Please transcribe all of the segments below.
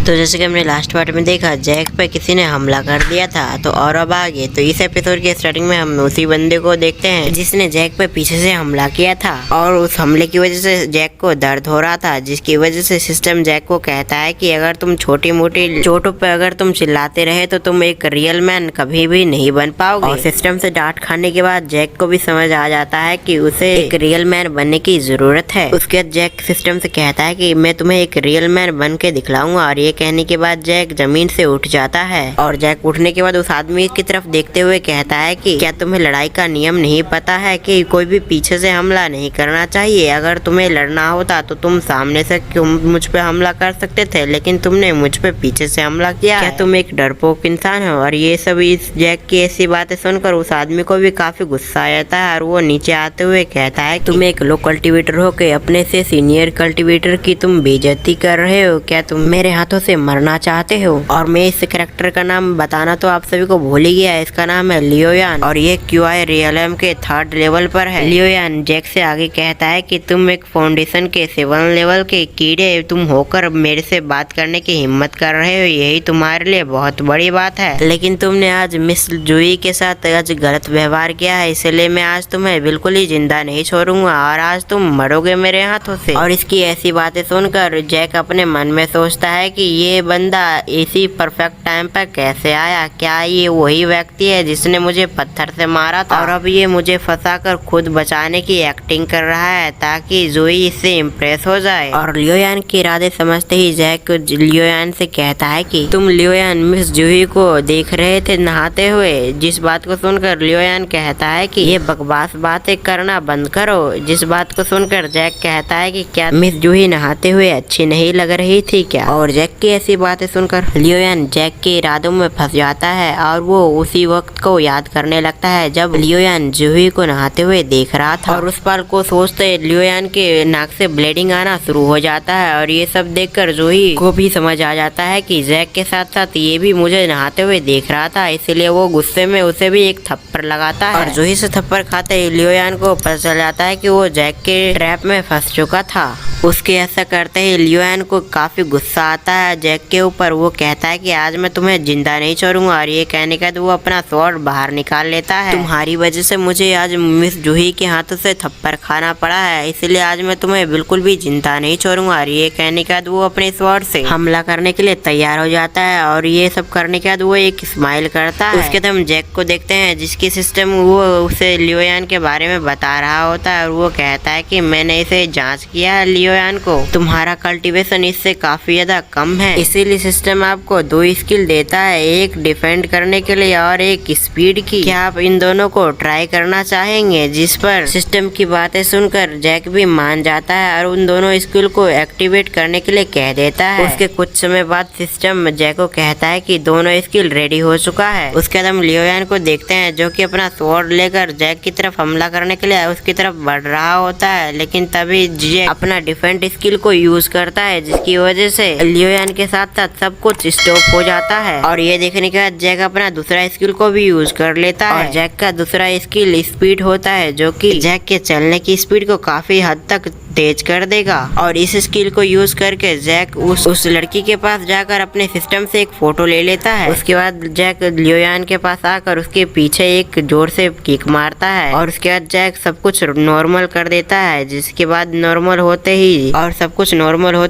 तो जैसे कि हमने लास्ट पार्ट में देखा, जैक पे किसी ने हमला कर दिया था। तो और अब आगे तो इस एपिसोड के स्टार्टिंग में हम उसी बंदे को देखते हैं जिसने जैक पे पीछे से हमला किया था, और उस हमले की वजह से जैक को दर्द हो रहा था, जिसकी वजह से सिस्टम जैक को कहता है कि अगर तुम छोटी मोटी चोटों पे अगर तुम चिल्लाते रहे तो तुम एक रियल मैन कभी भी नहीं बन पाओगे। और सिस्टम से डांट खाने के बाद जैक को भी समझ आ जाता है कि उसे एक रियल मैन बनने की जरूरत है। उसके बाद जैक सिस्टम से कहता है कि मैं तुम्हें एक रियल मैन बन के दिखलाऊंगा, और ये कहने के बाद जैक जमीन से उठ जाता है। और जैक उठने के बाद उस आदमी की तरफ देखते हुए कहता है कि क्या तुम्हें लड़ाई का नियम नहीं पता है कि कोई भी पीछे से हमला नहीं करना चाहिए। अगर तुम्हें लड़ना होता तो तुम सामने से क्यों मुझ पे हमला कर सकते थे, लेकिन तुमने मुझ पे पीछे से हमला किया। क्या तुम एक डरपोक इंसान हो। और ये सब इस जैक की ऐसी बातें सुनकर उस आदमी को भी काफी गुस्सा आ जाता है, और वो नीचे आते हुए कहता है तुम एक लो कल्टीवेटर हो के अपने से सीनियर कल्टीवेटर की तुम बेइज्जती कर रहे हो। क्या तुम मेरे हाथों से मरना चाहते हो। और मैं इस कैरेक्टर का नाम बताना तो आप सभी को भूल ही गया, इसका नाम है लियोयान, और ये QI रियलम के 3rd लेवल पर है। लियोयान जैक से आगे कहता है कि तुम एक फाउंडेशन के 7 लेवल के कीड़े तुम होकर मेरे से बात करने की हिम्मत कर रहे हो, यही तुम्हारे लिए बहुत बड़ी बात है। लेकिन तुमने आज मिस जूही के साथ आज गलत व्यवहार किया है, इसलिए मैं आज तुम्हें बिल्कुल ही जिंदा नहीं छोड़ूंगा, और आज तुम मरोगे मेरे हाथों से। और इसकी ऐसी बातें सुनकर जैक अपने मन में सोचता है कि ये बंदा इसी परफेक्ट टाइम पर कैसे आया। क्या ये वही व्यक्ति है जिसने मुझे पत्थर से मारा था, और अब ये मुझे फंसाकर खुद बचाने की एक्टिंग कर रहा है ताकि जूही इससे इम्प्रेस हो जाए। और लियोयान के इरादे समझते ही जैक लियोयान से कहता है कि तुम लियोयान मिस जूही को देख रहे थे नहाते हुए। जिस बात को सुनकर लियोयान कहता है कि ये बकवास बातें करना बंद करो। जिस बात को सुनकर जैक कहता है कि क्या मिस जूही नहाते हुए अच्छी नहीं लग रही थी क्या। और जैक की ऐसी बातें सुनकर लियोयान जैक के इरादों में फंस जाता है, और वो उसी वक्त को याद करने लगता है जब लियोयान जूही को नहाते हुए देख रहा था। और उस पल को सोचते लियोयान के नाक से ब्लीडिंग आना शुरू हो जाता है, और ये सब देखकर जूही को भी समझ आ जाता है कि जैक के साथ साथ ये भी मुझे नहाते हुए देख रहा था, इसलिए वो गुस्से में उसे भी एक थप्पड़ लगाता है। और जूही से थप्पड़ खाते ही लियोयान को पता चल जाता है कि वो जैक के ट्रैप में फंस चुका था। उसके ऐसा करते ही लियोयान को काफी गुस्सा आता है जैक के ऊपर। वो कहता है कि आज मैं तुम्हें जिंदा नहीं छोड़ूंगा, और ये कहने के बाद वो अपना स्वॉर्ड बाहर निकाल लेता है। तुम्हारी वजह से मुझे आज मिस जूही के हाथों से थप्पड़ खाना पड़ा है, इसलिए आज मैं तुम्हें बिल्कुल भी जिंदा नहीं छोड़ूंगा। और ये कहने के बाद वो अपने स्वॉर्ड से हमला करने के लिए तैयार हो जाता है, और ये सब करने के बाद वो एक स्माइल करता है। उसके बाद हम जैक को देखते हैं जिसकी सिस्टम वो उसे लियोयान के बारे में बता रहा होता है, और वो कहता है कि मैंने इसे जांच किया है लियोयान को, तुम्हारा कल्टीवेशन इससे काफी ज्यादा कम है, इसीलिए सिस्टम आपको 2 स्किल देता है, एक डिफेंड करने के लिए और एक स्पीड की। क्या आप इन दोनों को ट्राई करना चाहेंगे। जिस पर सिस्टम की बातें सुनकर जैक भी मान जाता है और उन दोनों स्किल को एक्टिवेट करने के लिए कह देता है। उसके कुछ समय बाद सिस्टम जैक को कहता है कि दोनों स्किल रेडी हो चुका है। उसके बाद हम लियोयान को देखते हैं जो कि अपना स्वॉर्ड लेकर जैक की तरफ हमला करने के लिए उसकी तरफ बढ़ रहा होता है, लेकिन तभी जैक अपना डिफेंड स्किल को यूज करता है, जिसकी वजह से लियोयान के साथ साथ सब कुछ स्टॉप हो जाता है। और ये देखने के बाद जैक अपना दूसरा स्किल को भी यूज कर लेता है, और जैक का दूसरा स्किल स्पीड होता है जो कि जैक के चलने की स्पीड को काफी हद तक तेज कर देगा। और इस स्किल को यूज करके जैक उस लड़की के पास जाकर अपने सिस्टम से एक फोटो ले लेता है। उसके बाद जैक लियोयान के पास आकर उसके पीछे एक जोर से किक मारता है, और उसके बाद जैक सब कुछ नॉर्मल कर देता है। जिसके बाद नॉर्मल होते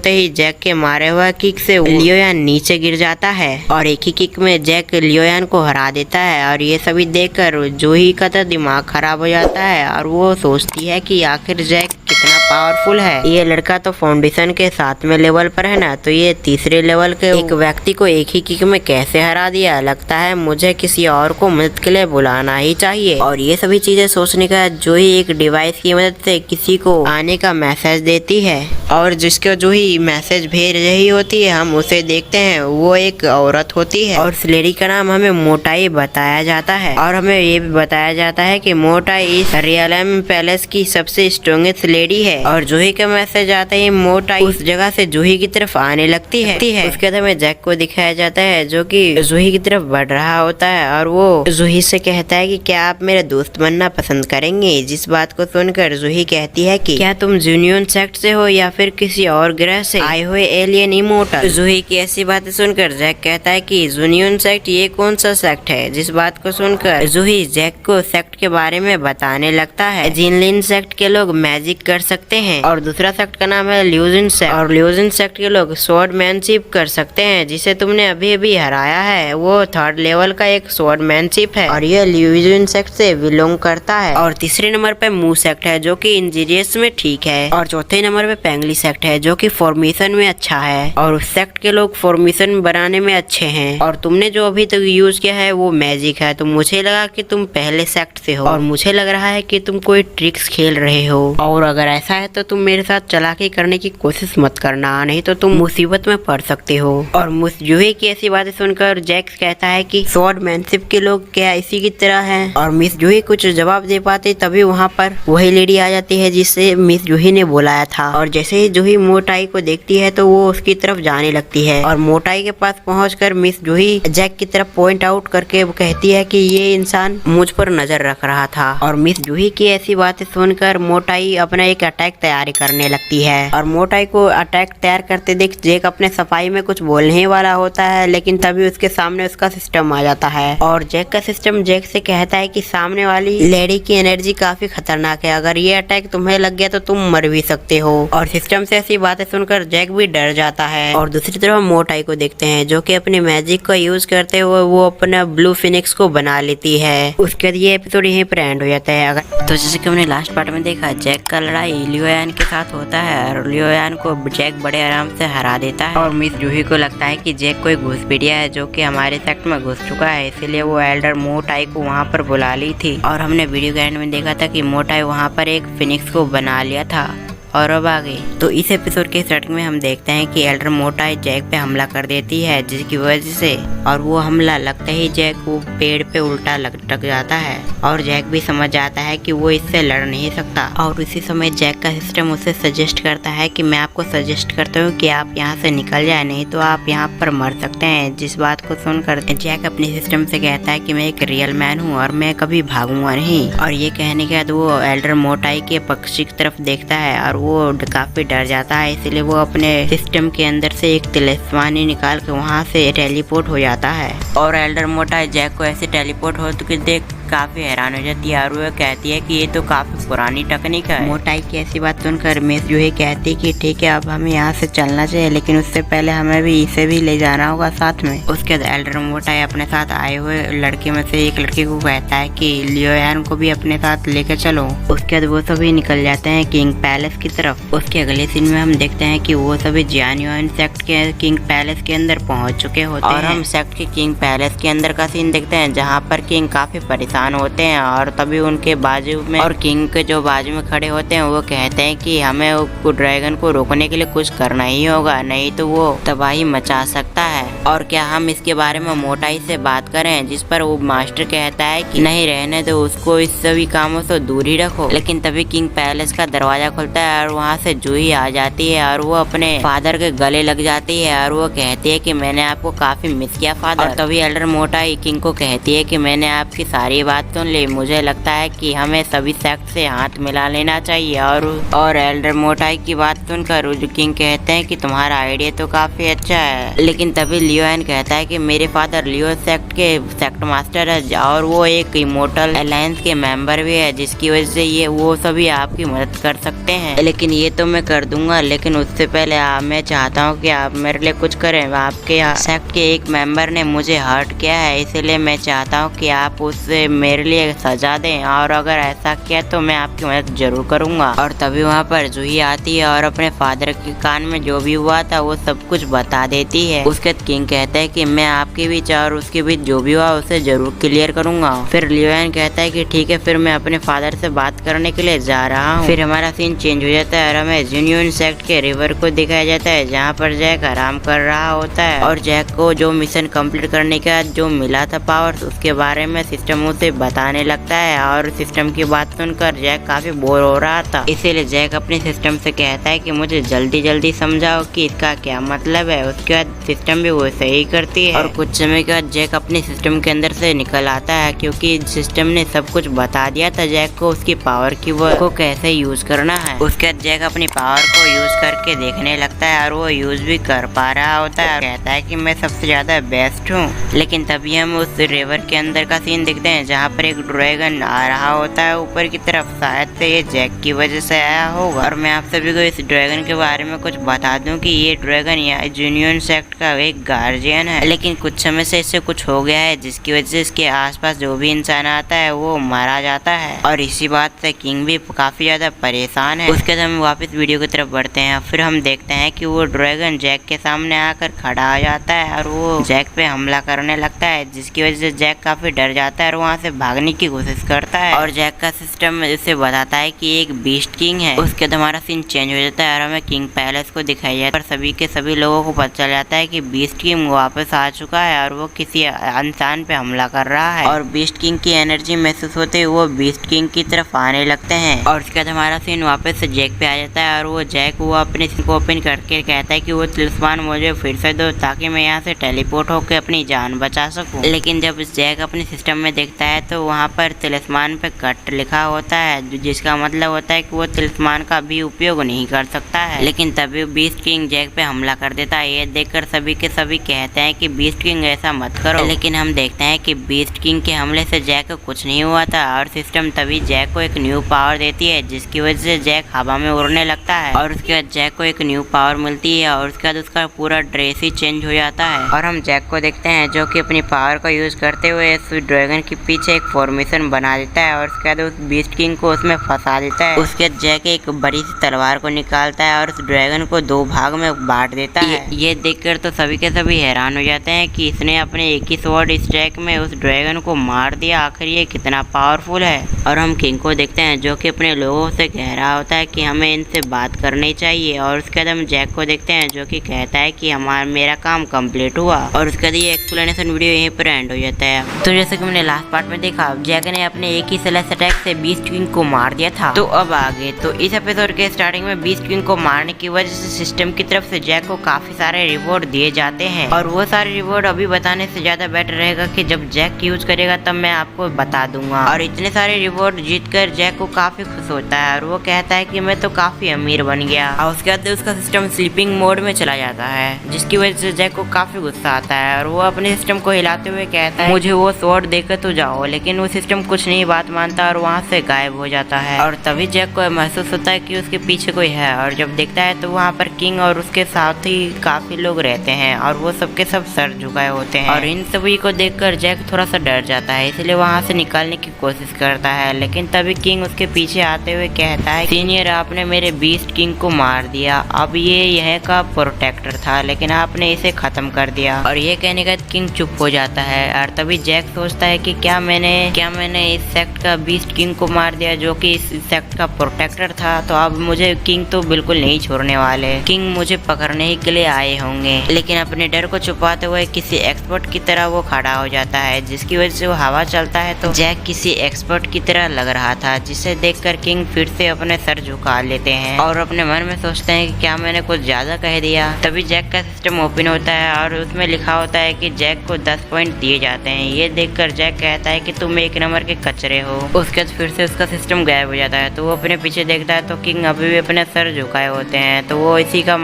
ही जैक के मारे हुए किक से लियोयान नीचे गिर जाता है, और एक ही किक में जैक लियोयान को हरा देता है। और ये सभी देखकर जूही का तो दिमाग खराब हो जाता है, और वो सोचती है कि आखिर जैक कितना पावरफुल है। ये लड़का तो फाउंडेशन के 7वें लेवल पर है ना, तो ये 3रे लेवल के एक व्यक्ति को एक ही किक में कैसे हरा दिया। लगता है मुझे किसी और को मदद के लिए बुलाना ही चाहिए। और ये सभी चीजें सोचने का जूही एक डिवाइस की मदद से किसी को आने का मैसेज देती है, और जिसको जूही मैसेज भेज रही होती है हम उसे देखते हैं, वो एक औरत होती है, और उस लेडी का नाम हमें मोटाई बताया जाता है। और हमें ये भी बताया जाता है कि मोटाई इस रियलम पैलेस की सबसे स्ट्रॉन्गेस्ट लेडी लेडी है। और जूही का मैसेज आता ही मोटाई उस जगह से जूही की तरफ आने लगती है। उसके बाद हमें जैक को दिखाया जाता है जो कि जूही की तरफ बढ़ रहा होता है और वो जूही से कहता है कि क्या आप मेरे दोस्त बनना पसंद करेंगे। जिस बात को सुनकर जूही कहती है कि क्या तुम जूनियन सेक्ट से हो या फिर किसी और ग्रह से आए हुए एलियन इमोर्टल। जूही की ऐसी बातें सुनकर जैक कहता है कि जूनियन सेक्ट ये कौन सा सेक्ट है। जिस बात को सुनकर जूही जैक को सेक्ट के बारे में बताने लगता है। जिनलिन सेक्ट के लोग मैजिक कर सकते हैं और दूसरा सेक्ट का नाम है ल्यूजन सेक्ट और ल्यूजन सेक्ट के लोग स्वॉर्डमैनशिप कर सकते हैं। जिसे तुमने अभी अभी हराया है वो 3rd लेवल का एक स्वॉर्डमैनशिप है और ये ल्यूजन सेक्ट से बिलोंग करता है। और तीसरे नंबर पे मू सेक्ट है जो कि इंजीनियर्स में ठीक है। और चौथे नंबर पे पेंगली सेक्ट है जो कि फॉर्मेशन में अच्छा है और उस सेक्ट के लोग फॉर्मेशन बनाने में अच्छे हैं। और तुमने जो अभी तक यूज किया है वो मैजिक है। तो मुझे लगा कि तुम पहले सेक्ट से हो और मुझे लग रहा है कि तुम कोई ट्रिक्स खेल रहे हो। और अगर ऐसा है तो तुम मेरे साथ चालाकी करने की कोशिश मत करना, नहीं तो तुम मुसीबत में पड़ सकते हो। और जूही की ऐसी बातें सुनकर जैक कहता है कि स्वॉर्डमैनशिप के लोग क्या इसी की तरह हैं। और मिस जूही कुछ जवाब दे पाते तभी वहाँ पर वही लेडी आ जाती है जिससे मिस जूही ने बुलाया था। और जैसे ही जूही मोटाई को देखती है तो वो उसकी तरफ जाने लगती है और मोटाई के पास पहुंचकर मिस जूही जैक की तरफ पॉइंट आउट करके वो कहती है कि ये इंसान मुझ पर नजर रख रहा था। और मिस जूही की ऐसी बातें सुनकर मोटाई अपना एक अटैक तैयारी करने लगती है। और मोटाई को अटैक तैयार करते देख जैक अपने सफाई में कुछ बोलने वाला होता है लेकिन तभी उसके सामने उसका सिस्टम आ जाता है। और जैक का सिस्टम जैक से कहता है कि सामने वाली लेडी की एनर्जी काफी खतरनाक है, अगर ये अटैक तुम्हें लग गया तो तुम मर भी सकते हो। और सिस्टम से ऐसी बातें सुनकर जैक भी डर जाता है। और दूसरी तरफ मोटाई को देखते हैं जो कि अपने मैजिक का यूज करते हुए वो अपना ब्लू फिनिक्स को बना लेती है। उसके बाद ये एपिसोड यहीं पर एंड हो जाता है। अगर तो जैसे कि हमने लास्ट पार्ट में देखा जैक का लड़ाई लियोयान के साथ होता है और लियोयान को जैक बड़े आराम से हरा देता है। और मिस जूही को लगता है कि जैक कोई घुसपैठिया है जो कि हमारे सेक्ट में घुस चुका है, इसीलिए वो एल्डर मोटाई को वहाँ पर बुला ली थी। और हमने वीडियो के एंड में देखा था कि मोटाई वहाँ पर एक फिनिक्स को बना लिया था और अब आगे तो इस एपिसोड के स्टार्टिंग में हम देखते हैं कि एल्डर मोटाई जैक पे हमला कर देती है जिसकी वजह से और वो हमला लगते ही जैक वो पेड़ पे उल्टा लटक जाता है और जैक भी समझ जाता है कि वो इससे लड़ नहीं सकता। और इसी समय जैक का सिस्टम उसे सजेस्ट करता है कि मैं आपको सजेस्ट करता हूँ कि आप यहाँ से निकल जाए, नहीं तो आप यहाँ पर मर सकते हैं। जिस बात को सुनकर जैक अपने सिस्टम से कहता है कि मैं एक रियल मैन हूँ और मैं कभी भागूंगा नहीं। और ये कहने के बाद वो एल्डर मोटाई के पक्षी की तरफ देखता है और वो काफी डर जाता है, इसलिए वो अपने सिस्टम के अंदर से एक तिलिस्मानी निकाल के वहाँ से टेलीपोर्ट हो जाता है। और एल्डर मोटाई जैक को ऐसे टेलीपोर्ट होते देख काफी हैरान हो जाती है और वो कहती है कि ये तो काफी पुरानी टेक्निक है। मोटाई की ऐसी बात सुनकर मिस जूही कहती है कि ठीक है अब हमें यहाँ से चलना चाहिए, लेकिन उससे पहले हमें भी इसे भी ले जाना होगा साथ में। उसके बाद एल्डर मोटाई अपने साथ आए हुए लड़के में से एक लड़के को कहता है कि लियोयान को भी अपने साथ लेकर चलो। उसके बाद वो सभी निकल जाते हैं किंग पैलेस की तरफ। उसके अगले सीन में हम देखते हैं कि वो सभी जियानियन सेक्ट के किंग पैलेस के अंदर पहुंच चुके होते हैं और हम सेक्ट के किंग पैलेस के अंदर का सीन देखते हैं जहाँ पर किंग काफी परेशान होते हैं। और तभी उनके बाजू में और किंग के जो बाजू में खड़े होते हैं वो कहते हैं कि हमें ड्रैगन को रोकने के लिए कुछ करना ही होगा, नहीं तो वो तबाही मचा सकता है। और क्या हम इसके बारे में मोटाई से बात करें, जिस पर वो मास्टर कहता है कि नहीं रहने दो उसको, इस सभी कामों से दूर ही रखो। लेकिन तभी किंग पैलेस का दरवाजा खुलता है और वहाँ से जूही आ जाती है और वो अपने फादर के गले लग जाती है और वो कहती है कि मैंने आपको काफी मिस किया फादर। और तभी एल्डर मोटाई किंग को कहती है कि मैंने आपकी सारी बात सुन ली, मुझे लगता है कि हमें सभी सेक्ट से हाथ मिला लेना चाहिए। और एल्डर मोटाई की बात सुनकर किंग कहते हैं कि तुम्हारा आइडिया तो काफी अच्छा है। लेकिन तभी लियोयान कहता है कि मेरे फादर लियो सेक्ट के सेक्ट मास्टर है और वो एक इमोर्टल अलायंस के मेंबर भी है, जिसकी वजह से ये वो सभी आपकी मदद कर सकते हैं। लेकिन ये तो मैं कर दूंगा, लेकिन उससे पहले मैं चाहता हूँ कि आप मेरे लिए कुछ करें। आपके सेक्ट के एक मेंबर ने मुझे हर्ट किया है, इसलिए मैं चाहता हूँ कि आप उससे मेरे लिए सजा दें, और अगर ऐसा किया तो मैं आपकी मदद जरूर करूंगा। और तभी वहाँ पर जूही आती है और अपने फादर के कान में जो भी हुआ था वो सब कुछ बता देती है। उसके किंग किंग कहता है कि मैं आपके बीच और उसके बीच जो भी हुआ उसे जरूर क्लियर करूंगा। फिर लियोन कहता है कि ठीक है, फिर मैं अपने फादर से बात करने के लिए जा रहा हूँ। फिर हमारा सीन चेंज हो जाता है और हमें यूनियन सेक्ट के रिवर को दिखाया जाता है जहाँ पर जैक आराम कर रहा होता है और जैक को जो मिशन कंप्लीट करने के बाद जो मिला था पावर्स उसके बारे में सिस्टम उसे बताने लगता है और सिस्टम की बात सुनकर जैक काफी बोर हो रहा था। इसीलिए जैक अपने सिस्टम से कहता है कि मुझे जल्दी जल्दी समझाओ कि इसका क्या मतलब है। उसके बाद सिस्टम भी वैसे ही करती है और कुछ समय के बाद जैक अपने सिस्टम के अंदर से निकल आता है क्योंकि सिस्टम ने सब कुछ बता दिया था जैक को उसकी पावर की को कैसे यूज करना है। उसके बाद जैक अपनी पावर को यूज करके देखने लगता है और वो यूज भी कर पा रहा होता है और कहता है कि मैं सबसे ज्यादा बेस्ट हूँ। लेकिन तभी हम उस रिवर के अंदर का सीन देखते हैं जहाँ पर एक ड्रैगन आ रहा होता है ऊपर की तरफ। शायद से ये जैक की वजह से आया होगा और मैं आप सभी को इस ड्रैगन के बारे में कुछ बता दूं कि ये ड्रैगन यूनियन सेक्ट का एक गार्जियन है, लेकिन कुछ समय से इससे कुछ हो गया है जिसकी वजह से इसके आसपास जो भी इंसान आता है वो मारा जाता है और इसी बात से किंग भी काफी ज्यादा परेशान है। उसके बाद हम वापस वीडियो की तरफ बढ़ते हैं। फिर हम देखते हैं कि वो ड्रैगन जैक के सामने आकर खड़ा हो जाता है और वो जैक पे हमला करने लगता है जिसकी वजह से जैक काफी डर जाता है और वहाँ से भागने की कोशिश करता है और जैक का सिस्टम उसे बताता है कि एक बीस्ट किंग है। उसके बाद हमारा सीन चेंज हो जाता है और हमें किंग पैलेस को दिखाई जाता है और सभी के सभी लोगों को पता चल जाता है कि बीस्ट किंग वापस आ चुका है और वो किसी इंसान पे हमला कर रहा है और बीस्ट किंग की एनर्जी महसूस होते हुए वो बीस्ट किंग की तरफ आने लगते हैं। और उसके बाद हमारा सीन वापस से जैक पे आ जाता है और वो जैक वो अपने सीन को ओपन करके कहता है कि वो तिलिस्मान मुझे फिर से दो ताकि मैं यहाँ से टेलीपोर्ट होकर अपनी जान बचा सकूं। लेकिन जब जैक अपने सिस्टम में देखता है तो वहाँ पर तिलिस्मान पे कट लिखा होता है जिसका मतलब होता है कि वो तिलिस्मान का भी उपयोग नहीं कर सकता है। लेकिन तभी बीस्ट किंग जैक पे हमला कर देता है। ये देखकर सभी के सभी कहते हैं कि बीस्ट किंग ऐसा मत करो, लेकिन हम देखते हैं कि बीस्ट किंग के हमले से जैक को कुछ नहीं हुआ था और सिस्टम तभी जैक को एक न्यू पावर देती है जिसकी वजह से जैक हवा में उड़ने लगता है और उसके बाद जैक को एक न्यू पावर मिलती है और उसके बाद उसका पूरा ड्रेस ही चेंज हो जाता है और हम जैक को देखते हैं जो कि अपनी पावर को यूज करते हुए इस ड्रैगन के पीछे एक फॉर्मेशन बना देता है और उसके बाद उस बीस्ट किंग को उसमें फंसा देता है। उसके बाद जैक एक बड़ी सी तलवार को निकालता है और उस ड्रैगन को दो भाग में बांट देता है। ये देखकर तो सभी के सभी हैरान हो जाते हैं कि इसने अपने एक ही स्वॉर्ड स्ट्राइक में उस ड्रैगन को मार दिया। आखिर ये कितना पावरफुल है। और हम किंग को देखते हैं जो कि अपने लोगों से कह रहा होता है कि हमें इनसे बात करनी चाहिए और उसके बाद हम जैक को देखते हैं जो कि कहता है कि मेरा काम कंप्लीट हुआ और उसके बाद ये एक्सप्लेनेशन वीडियो यहीं पर एंड हो जाता है। तो जैसे कि मैंने लास्ट पार्ट में देखा जैक ने अपने एक ही स्लैश अटैक से बीस्ट किंग को मार दिया था। तो अब आगे तो इस एपिसोड के स्टार्टिंग में बीस्ट किंग को मारने की वजह से सिस्टम की तरफ से जैक को काफी सारे रिवॉर्ड दिए जाते हैं और वो सारे रिवॉर्ड अभी बताने से ज्यादा बेटर रहेगा कि जब जैक यूज करेगा तब मैं आपको बता दूंगा। और इतने सारे रिवॉर्ड जीत कर जैक को काफी खुश होता है और वो कहता है कि मैं तो काफी अमीर बन गया। और उसके बाद उसका सिस्टम स्लीपिंग मोड में चला जाता है जिसकी वजह से जैक को काफी गुस्सा आता है और वो अपने सिस्टम को हिलाते हुए कहता है मुझे वो स्वॉर्ड देकर तो जाओ, लेकिन वो सिस्टम कुछ नहीं बात मानता और वहाँ से गायब हो जाता है। और तभी जैक को महसूस होता है कि उसके पीछे कोई है और जब देखता है तो वहाँ पर किंग और उसके साथ ही काफी लोग रहते हैं और वो सबके सब सर झुकाए होते हैं और इन सभी को देखकर जैक थोड़ा सा डर जाता है, इसलिए वहाँ से निकालने की कोशिश करता है। लेकिन तभी किंग उसके पीछे आते हुए कहता है सीनियर आपने मेरे बीस्ट किंग को मार दिया, अब ये यह का प्रोटेक्टर था लेकिन आपने इसे खत्म कर दिया। और ये कहने के बाद किंग चुप हो जाता है और तभी जैक सोचता है कि क्या मैंने इस सेक्ट का बीस्ट किंग को मार दिया जो कि इस सेक्ट का प्रोटेक्टर था, तो अब मुझे किंग तो बिल्कुल नहीं छोड़ने वाले, किंग मुझे पकड़ने ही के लिए आए होंगे। लेकिन अपने डर को छुपाते हुए किसी एक्सपर्ट की तरह वो खड़ा हो जाता है जिसकी वजह से वो हवा चलता है तो जैक किसी एक्सपर्ट की तरह लग रहा था जिसे देखकर किंग फिर से अपने सर झुका लेते हैं और अपने मन में सोचते हैं कि क्या मैंने कुछ ज्यादा कह दिया। तभी जैक का सिस्टम ओपन होता है और उसमें लिखा होता है कि जैक को 10 पॉइंट दिए जाते हैं। ये देखकर जैक कहता है कि तुम एक नंबर के कचरे हो। उसके बाद फिर से उसका सिस्टम गायब हो जाता है तो वो अपने पीछे देखता है तो किंग अभी भी अपने सर झुकाए होते हैं तो वो इसी का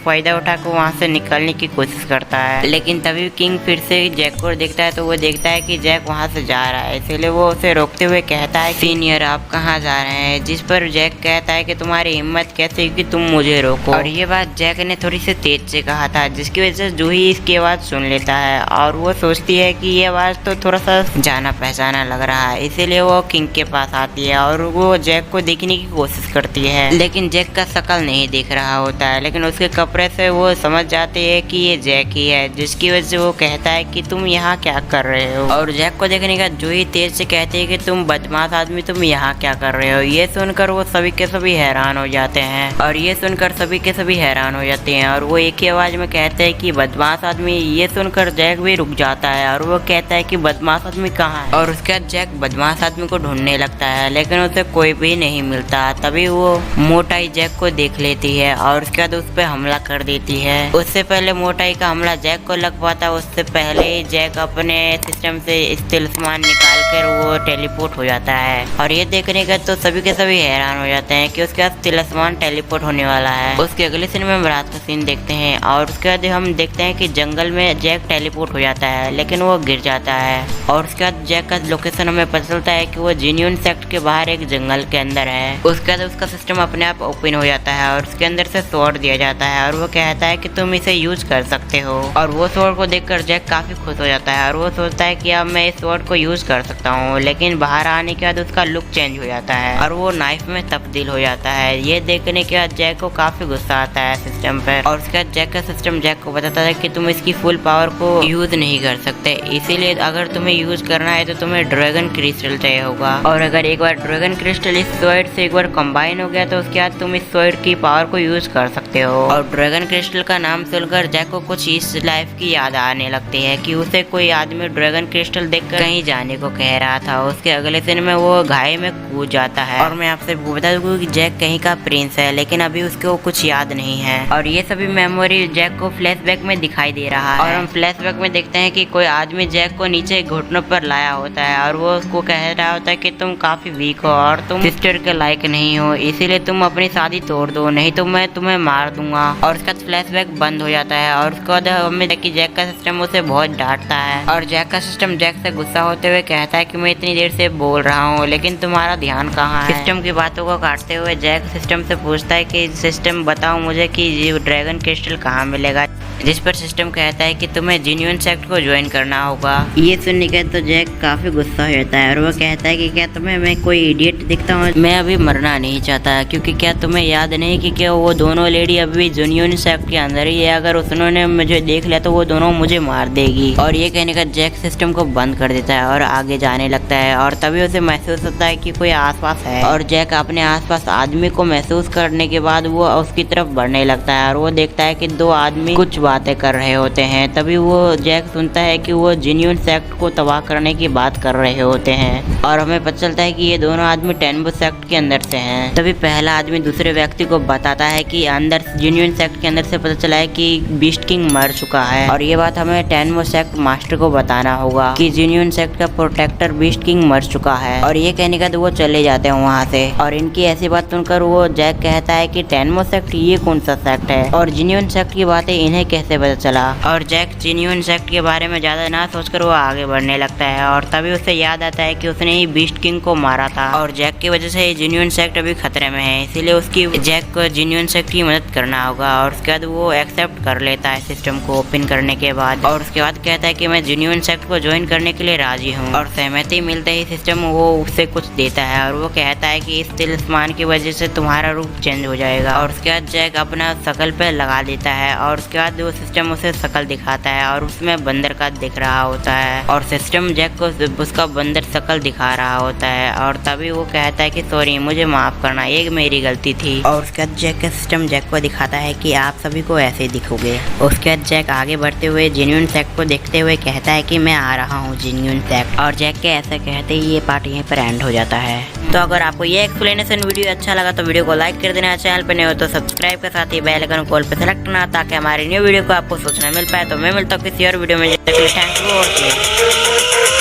फायदा उठाकर वहाँ से निकलने की कोशिश करता है। लेकिन तभी किंग फिर से जैक को देखता है तो वो देखता है कि जैक वहाँ से जा रहा है, इसलिए वो उसे रोकते हुए कहता है सीनियर आप कहाँ जा रहे हैं, जिस पर जैक कहता है कि तुम्हारी हिम्मत कैसे कि तुम मुझे रोको। और ये बात जैक ने थोड़ी सी तेज से कहा था जिसकी वजह से जूही इसकी आवाज सुन लेता है और वो सोचती है कि ये आवाज तो थोड़ा सा जाना पहचाना लग रहा है, इसीलिए वो किंग के पास आती है और वो जैक को देखने की कोशिश करती है। लेकिन जैक का शक्ल नहीं दिख रहा होता है, लेकिन उसके कपड़े से वो समझ जाते हैं कि ये जैक की है, जिसकी वजह से वो कहता है कि तुम यहाँ क्या कर रहे हो। और जैक को देखने का जो ही तेज से कहते हैं कि तुम बदमाश आदमी तुम यहाँ क्या कर रहे हो। ये सुनकर वो सभी के सभी हैरान हो जाते हैं और ये सुनकर सभी के सभी हैरान हो जाते हैं और वो एक ही आवाज में कहते हैं कि बदमाश आदमी। ये सुनकर जैक भी रुक जाता है और वो कहता है कि बदमाश आदमी कहाँ है। और उसके बाद जैक बदमाश आदमी को ढूंढने लगता है लेकिन उसे कोई भी नहीं मिलता। तभी वो मोटाई जैक को देख लेती है और उसके बाद उस पर हमला कर देती है। उससे पहले मोटाई का हमला जैक को लग पाता, उससे पहले ही जैक अपने सिस्टम से तिलिस्मान निकाल कर वो टेलीपोर्ट हो जाता है। और ये देखने का तो सभी के सभी हैरान हो जाते हैं कि उसके बाद तिलिस्मान टेलीपोर्ट होने वाला है। उसके अगले सीन में हम रात का सीन देखते हैं और उसके बाद हम देखते हैं कि जंगल में जैक टेलीपोर्ट हो जाता है लेकिन वो गिर जाता है। और उसके बाद जैक का लोकेशन हमें पता चलता है कि वो जिनियन सेक्ट के बाहर एक जंगल के अंदर है। उसके बाद उसका सिस्टम अपने आप ओपन हो जाता है और उसके अंदर से स्वॉर्ड दिया जाता है और वो कहता है कि तुम इसे यूज कर सकते हो। और वो स्वॉर्ड को देखकर जैक काफी खुश हो जाता है और वो सोचता है कि अब मैं इस स्वॉर्ड को यूज कर सकता हूँ। लेकिन बाहर आने के बाद उसका लुक चेंज हो जाता है और वो नाइफ में तब्दील हो जाता है। ये देखने के बाद जैक को काफी गुस्सा आता है सिस्टम पे। और उसके बाद जैक का सिस्टम जैक को बताता है कि तुम इसकी फुल पावर को यूज नहीं कर सकते, इसीलिए अगर तुम्हें यूज करना है तो तुम्हें ड्रैगन क्रिस्टल चाहिए होगा। और अगर एक बार ड्रैगन क्रिस्टल इस स्वॉर्ड से एक बार कंबाइन हो गया तो उसके बाद तुम इस स्वॉर्ड की पावर को यूज कर सकते हो। और ड्रैगन क्रिस्टल का नाम सुनकर जैक को कुछ इस लाइफ की याद आने लगती है कि उसे कोई आदमी ड्रैगन क्रिस्टल देखकर कहीं जाने को कह रहा था। उसके अगले दिन में वो घाई में कूद जाता है। और मैं आपसे बता दूं कि जैक कहीं का प्रिंस है लेकिन अभी उसको कुछ याद नहीं है। और ये सभी मेमोरी जैक को फ्लैशबैक में दिखाई दे रहा है। और हम फ्लैशबैक में देखते हैं कि कोई आदमी जैक को नीचे घुटनों पर लाया होता है और वो उसको कह रहा होता है कि तुम काफी वीक हो और तुम सिस्टर के लायक नहीं हो, इसीलिए तुम अपनी शादी तोड़ दो नहीं तो मैं तुम्हें मार दूंगा। और उसका फ्लैशबैक बंद हो जाता है और उसके बाद हमें कि जैक का सिस्टम उसे बहुत डांटता है। और जैक का सिस्टम जैक से गुस्सा होते हुए कहता है कि मैं इतनी देर से बोल रहा हूँ लेकिन तुम्हारा ध्यान कहाँ है। सिस्टम की बातों को काटते हुए जैक सिस्टम से पूछता है कि सिस्टम बताओ मुझे कि ये ड्रैगन क्रिस्टल कहाँ मिलेगा, जिस पर सिस्टम कहता है कि तुम्हें जिनियन सेक्ट को ज्वाइन करना होगा। ये सुनने के तो जैक काफी गुस्सा हो जाता है और वो कहता है कि क्या तुम्हें मैं कोई इडियट दिखता हूँ, मैं अभी मरना नहीं चाहता क्योंकि क्या तुम्हें याद नहीं कि क्या वो दोनों लेडी अभी जिनियन सेक्ट के अंदर ही है, अगर उन्होंने मुझे देख लिया तो वो दोनों मुझे मार देगी। और ये कहने का जैक सिस्टम को बंद कर देता है और आगे जाने लगता है और तभी उसे महसूस होता है कि कोई आसपास है। और जैक अपने आसपास आदमी को महसूस करने के बाद वो उसकी तरफ बढ़ने लगता है और वो देखता है कि दो आदमी कुछ बातें कर रहे होते हैं। तभी वो जैक सुनता है कि वो जिनियन सेक्ट को तबाह करने की बात कर रहे होते हैं और हमें पता चलता है कि ये दोनों आदमी टेनबो सेक्ट के अंदर से हैं। तभी पहला आदमी दूसरे व्यक्ति को बताता है कि अंदर जिनियन सेक्ट के अंदर से पता चला है कि बीस्ट किंग मर चुका है। और ये बात हमें टेनबो सेक्ट मास्टर को बताना होगा कि जिनियन सेक्ट का प्रोटेक्टर बीस्ट किंग मर चुका है। और ये कहने के बाद वो चले जाते हैं वहाँ से। और इनकी ऐसी बात सुनकर वो जैक कहता है कि टेनबो सेक्ट ये कौन सा सेक्ट है और जिनियन सेक्ट की बातें इन्हें कैसे पता चला। और जैक जिनियन सेक्ट के बारे में ज्यादा ना सोचकर वो आगे बढ़ने लगता है और तभी उसे याद आता है कि उसने ही बीस्ट किंग को मारा था और जैक की वजह से जिनियन सेक्ट अभी खतरे में है, इसीलिए उसकी जैक को जिनियन सेक्ट की मदद करना होगा। और उसके बाद वो एक्सेप्ट कर लेता है सिस्टम को ओपन करने के बाद और उसके बाद कहता है कि मैं जिनियन सेक्ट को ज्वाइन करने के लिए राजी हूँ। और सहमति मिलते ही सिस्टम वो उससे कुछ देता है और वो कहता है कि इस तिलिस्मान की वजह से तुम्हारा रूप चेंज हो जाएगा। और उसके बाद जैक अपना शकल पे लगा देता है और उसके बाद वो सिस्टम उसे शकल दिखाता है और उसमें बंदर का दिख रहा होता है और सिस्टम जैक को उसका बंदर शकल दिखा रहा होता है। और तभी वो कहता है कि सॉरी मुझे माफ करना, ये मेरी गलती थी। और उसके बाद जैक का सिस्टम जैक को दिखाता है कि आप सभी को ऐसे ही दिखोगे। उसके बाद जैक आगे बढ़ते हुए जिनियन सेक्ट को देखते हुए कहता है कि मैं आ रहा हूँ जिनियन सेक्ट। और जैक के ऐसा कहते ही ये पार्ट यहीं पर एंड हो जाता है। तो अगर आपको ये एक्सप्लेनेशन वीडियो अच्छा लगा तो वीडियो को लाइक कर देना, चैनल पर नए हो तो सब्सक्राइब के साथ ही बेल आइकन कॉल पर सेलेक्ट करना ताकि हमारी न्यू वीडियो को आपको सूचना मिल पाए। तो मैं मिलता हूँ किसी और वीडियो में। Thank you.